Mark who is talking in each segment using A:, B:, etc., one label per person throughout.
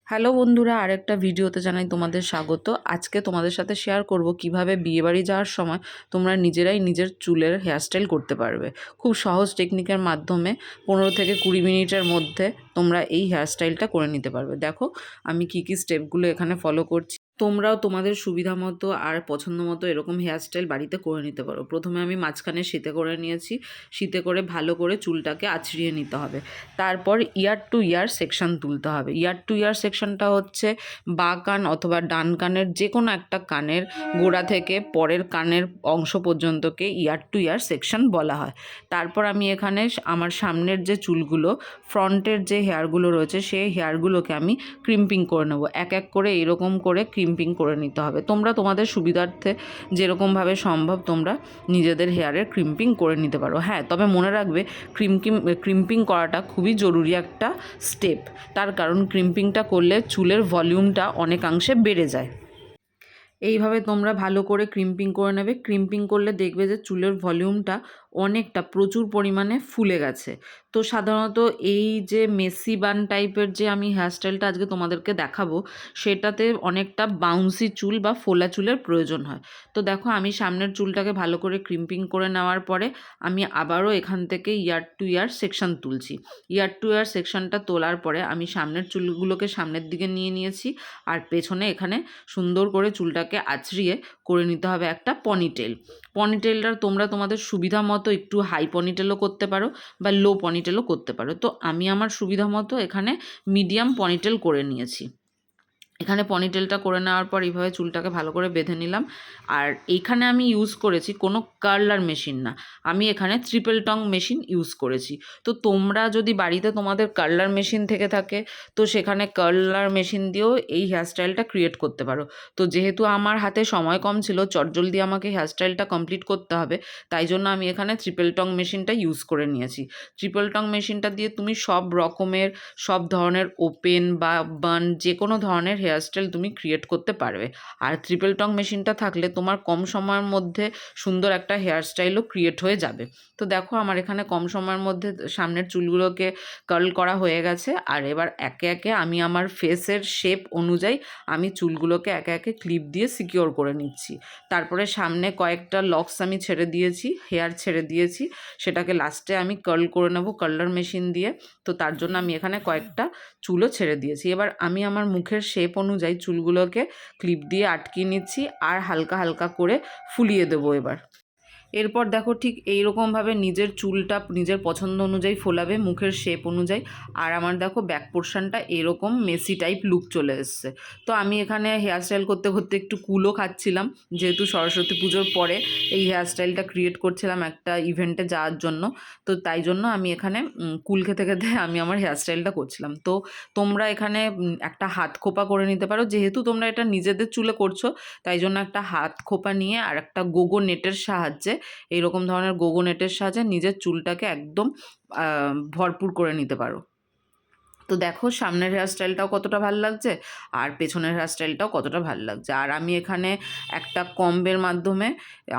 A: Hello বন্ধুরা, আরেকটা ভিডিওতে জানাই তোমাদের স্বাগত। আজকে তোমাদের সাথে শেয়ার করব কিভাবে বিয়েবাড়ি যাওয়ার সময় তোমরা নিজেরাই নিজের চুলের হেয়ারস্টাইল করতে পারবে। খুব সহজ টেকনিকের মাধ্যমে 15 থেকে 20 মিনিটের মধ্যে তোমরা এই হেয়ারস্টাইলটা করে নিতে পারবে। দেখো আমি কি কি স্টেপগুলো এখানে ফলো করছি। তোমরাও তোমাদের সুবিধা মতো আর পছন্দ মতো এরকম হেয়ারস্টাইল বাড়িতে করে নিতে পারো। প্রথমে আমি মাঝখানে শীতে করে নিয়েছি। শীতে করে ভালো করে চুলটাকে আঁচড়িয়ে নিতে হবে। তারপর ইয়ার টু ইয়ার সেকশন তুলতে হবে। ইয়ার টু ইয়ার সেকশনটা হচ্ছে বাঁ কান অথবা ডান কানের যে কোনো একটা কানের গোড়া থেকে পরের কানের অংশ পর্যন্তকে ইয়ার টু ইয়ার সেকশন বলা হয়। তারপর আমি এখানে আমার সামনের যে চুলগুলো, ফ্রন্টের যে হেয়ারগুলো রয়েছে সেই হেয়ারগুলোকে আমি ক্রিম্পিং করে নেবো। এক এক করে এরকম করে ক্রিম্পিং করে নিতে হবে। তোমরা তোমাদের সুবিধার্থে যেরকমভাবে সম্ভব তোমরা নিজেদের হেয়ারের ক্রিম্পিং করে নিতে পারো। হ্যাঁ, তবে মনে রাখবে ক্রিম্পিং করাটা খুবই জরুরি একটা স্টেপ। তার কারণ ক্রিম্পিংটা করলে চুলের ভলিউমটা অনেকাংশে বেড়ে যায়। এইভাবে তোমরা ভালো করে ক্রিম্পিং করে নেবে। ক্রিম্পিং করলে দেখবে যে চুলের ভলিউমটা অনেকটা প্রচুর পরিমাণে ফুলে গেছে। তো সাধারণত এই যে মেসি বান টাইপের যে আমি হেয়ারস্টাইলটা আজকে তোমাদেরকে দেখাবো, সেটাতে অনেকটা বাউন্সি চুল বা ফোলা চুলের প্রয়োজন হয়। তো দেখো আমি সামনের চুলটাকে ভালো করে ক্রিম্পিং করে নেওয়ার পরে আমি আবারও এখান থেকে ইয়ার টু ইয়ার সেকশন তুলছি। ইয়ার টু ইয়ার সেকশনটা তোলার পরে আমি সামনের চুলগুলোকে সামনের দিকে নিয়ে নিয়েছি, আর পেছনে এখানে সুন্দর করে চুলটাকে আঁচড়িয়ে করে নিতে হবে একটা পনিটেল। পনিটেলটা তোমরা তোমাদের সুবিধা মতো একটু হাই পনিটেলও করতে পারো বা লো পনিটেলও করতে পারো। তো আমি আমার সুবিধা মতো এখানে মিডিয়াম পনিটেল করে নিয়েছি। এখানে পনিটেলটা করে নেওয়ার পর এইভাবে চুলটাকে ভালো করে বেঁধে নিলাম। আর এইখানে আমি ইউজ করেছি কোনো কার্লার মেশিন না, আমি এখানে ট্রিপল টং মেশিন ইউজ করেছি। তো তোমরা যদি বাড়িতে তোমাদের কার্লার মেশিন থেকে থাকে তো সেখানে কার্লার মেশিন দিয়েও এই হেয়ারস্টাইলটা ক্রিয়েট করতে পারো। তো যেহেতু আমার হাতে সময় কম ছিল, চটজলদি আমাকে হেয়ারস্টাইলটা কমপ্লিট করতে হবে, তাই জন্য আমি এখানে ট্রিপল টং মেশিনটা ইউজ করে নিয়েছি। ট্রিপল টং মেশিনটা দিয়ে তুমি সব ধরনের ওপেন বা বান যে কোনো ধরনের হেয়ারস্টাইল তুমি ক্রিয়েট করতে পারবে। আর ট্রিপল টং মেশিনটা থাকলে তোমার কম সময়ের মধ্যে সুন্দর একটা হেয়ারস্টাইলও ক্রিয়েট হয়ে যাবে। তো দেখো আমার এখানে কম সময়ের মধ্যে সামনের চুলগুলোকে কার্ল করা হয়ে গেছে। আর এবার একে একে আমি আমার ফেসের শেপ অনুযায়ী আমি চুলগুলোকে একে একে ক্লিপ দিয়ে সিকিওর করে নিচ্ছি। তারপরে সামনে কয়েকটা লকস আমি ছেড়ে দিয়েছি, হেয়ার ছেড়ে দিয়েছি, সেটাকে লাস্টে আমি কার্ল করে নেবো কার্লার মেশিন দিয়ে। তো তার জন্য আমি এখানে কয়েকটা চুলও ছেড়ে দিয়েছি। এবার আমি আমার মুখের শেপ অনুযায়ী চুলগুলোকে ক্লিপ দিয়ে আটকিয়ে নিচ্ছি আর হালকা হালকা করে ফুলিয়ে দেবো এবার। এরপর দেখো ঠিক এইরকমভাবে নিজের চুলটা নিজের পছন্দ অনুযায়ী ফোলাবে মুখের শেপ অনুযায়ী। আর আমার দেখো ব্যাক পোর্শনটা এরকম মেসি টাইপ লুক চলে এসছে। তো আমি এখানে হেয়ারস্টাইল করতে করতে একটু কুলও খাচ্ছিলাম, যেহেতু সরস্বতী পুজোর পরে এই হেয়ারস্টাইলটা ক্রিয়েট করছিলাম একটা ইভেন্টে যাওয়ার জন্য। তো তাই জন্য আমি এখানে কুল খেতে খেতে আমি আমার হেয়ারস্টাইলটা করছিলাম। তো তোমরা এখানে একটা হাত খোপা করে নিতে পারো, যেহেতু তোমরা এটা নিজেদের চুলে করছো তাই জন্য একটা হাত খোপা নিয়ে আর একটা গোগো নেটের সাহায্যে, এইরকম ধরনের গোগো নেটের সাহায্যে নিজের চুলটাকে একদম ভরপুর করে নিতে পারো। তো দেখো সামনের হেয়ারস্টাইলটাও কতটা ভালো লাগছে আর পেছনের হেয়ারস্টাইলটাও কতটা ভালো লাগছে। আর আমি এখানে একটা কম্বের মাধ্যমে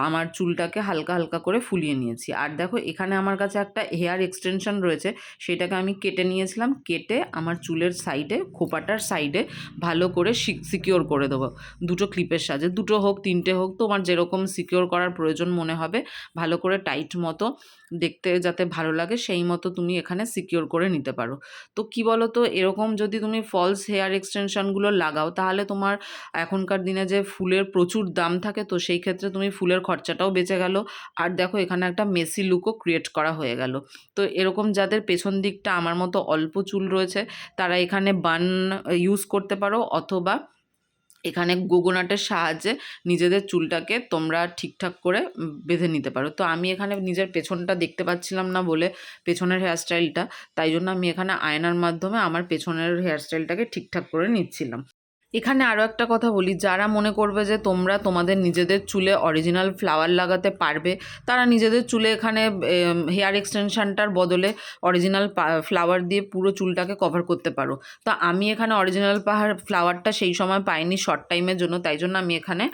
A: আমার চুলটাকে হালকা হালকা করে ফুলিয়ে নিয়েছি। আর দেখো এখানে আমার কাছে একটা হেয়ার এক্সটেনশন রয়েছে, সেটাকে আমি কেটে নিয়েছিলাম। কেটে আমার চুলের সাইডে, খোপাটার সাইডে ভালো করে সিকিওর করে দেবো দুটো ক্লিপের সাহায্যে। দুটো হোক তিনটে হোক, তোমার যেরকম সিকিওর করার প্রয়োজন মনে হবে ভালো করে টাইট মতো, দেখতে যাতে ভালো লাগে সেই মতো তুমি এখানে সিকিওর করে নিতে পারো। তো কি বলো তো, এরকম যদি তুমি ফলস হেয়ার এক্সটেনশনগুলো লাগাও তাহলে তোমার এখনকার দিনে যে ফুলের প্রচুর দাম থাকে, তো সেই ক্ষেত্রে তুমি ফুলের খরচাটাও বেঁচে গেল। আর দেখো এখানে একটা মেসি লুকও ক্রিয়েট করা হয়ে গেল। তো এরকম যাদের পেছন দিকটা আমার মতো অল্প চুল রয়েছে তারা এখানে বান ইউজ করতে পারো, অথবা এখানে কোকোনাটের সাহায্যে নিজেদের চুলটাকে তোমরা ঠিকঠাক করে বেঁধে নিতে পারো। তো আমি এখানে নিজের পেছনটা দেখতে পাচ্ছিলাম না বলে, পেছনের হেয়ারস্টাইলটা, তাই জন্য আমি এখানে আয়নার মাধ্যমে আমার পেছনের হেয়ারস্টাইলটাকে ঠিকঠাক করে নিচ্ছিলাম। এখানে আরও একটা কথা বলি, যারা মনে করবে যে তোমরা তোমাদের নিজেদের চুলে অরিজিনাল ফ্লাওয়ার লাগাতে পারবে, তারা নিজেদের চুলে এখানে হেয়ার এক্সটেনশানটার বদলে অরিজিনাল ফ্লাওয়ার দিয়ে পুরো চুলটাকে কভার করতে পারো। তো আমি এখানে অরিজিনাল ফ্লাওয়ারটা সেই সময় পাইনি শর্ট টাইমের জন্য, তাই জন্য আমি এখানে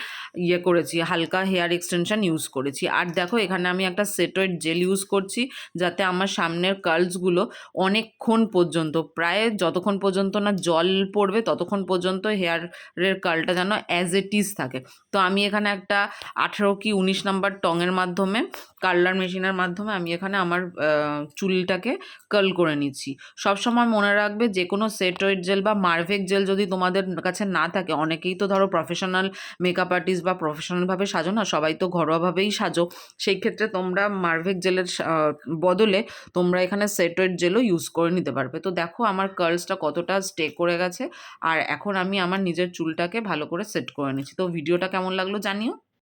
A: করেছি, হালকা হেয়ার এক্সটেনশান ইউজ করেছি। আর দেখো এখানে আমি একটা সেটয়েড জেল ইউজ করছি, যাতে আমার সামনের কার্লসগুলো অনেকক্ষণ পর্যন্ত, প্রায় যতক্ষণ পর্যন্ত না জল পড়বে ততক্ষণ পর্যন্ত হেয়ারের কার্লটা যেন অ্যাজ ইট ইজ থাকে। তো আমি এখানে একটা 18 কি 19 নাম্বার টঙের মাধ্যমে, কার্লার মেশিনের মাধ্যমে আমি এখানে আমার চুলটাকে কার্ল করে নিচ্ছি। সবসময় মনে রাখবে, যে কোনো সেটয়েড জেল বা মারভেক জেল যদি তোমাদের কাছে না থাকে, অনেকেই তো ধরো প্রফেশনাল মেকআপ আর্টিস্ট বা প্রফেশনালভাবে সাজো না, সবাই তো ঘরোয়াভাবেই সাজো, সেই ক্ষেত্রে তোমরা মারভেক জেলের বদলে তোমরা এখানে সেটয়েড জেলও ইউজ করে নিতে পারবে। তো দেখো আমার কার্লসটা কতটা স্টে করে গেছে, আর এখন আমি আমার নিজের চুলটাকে ভালো করে সেট করে নিচ্ছি। তো ভিডিওটা কেমন লাগলো জানিও।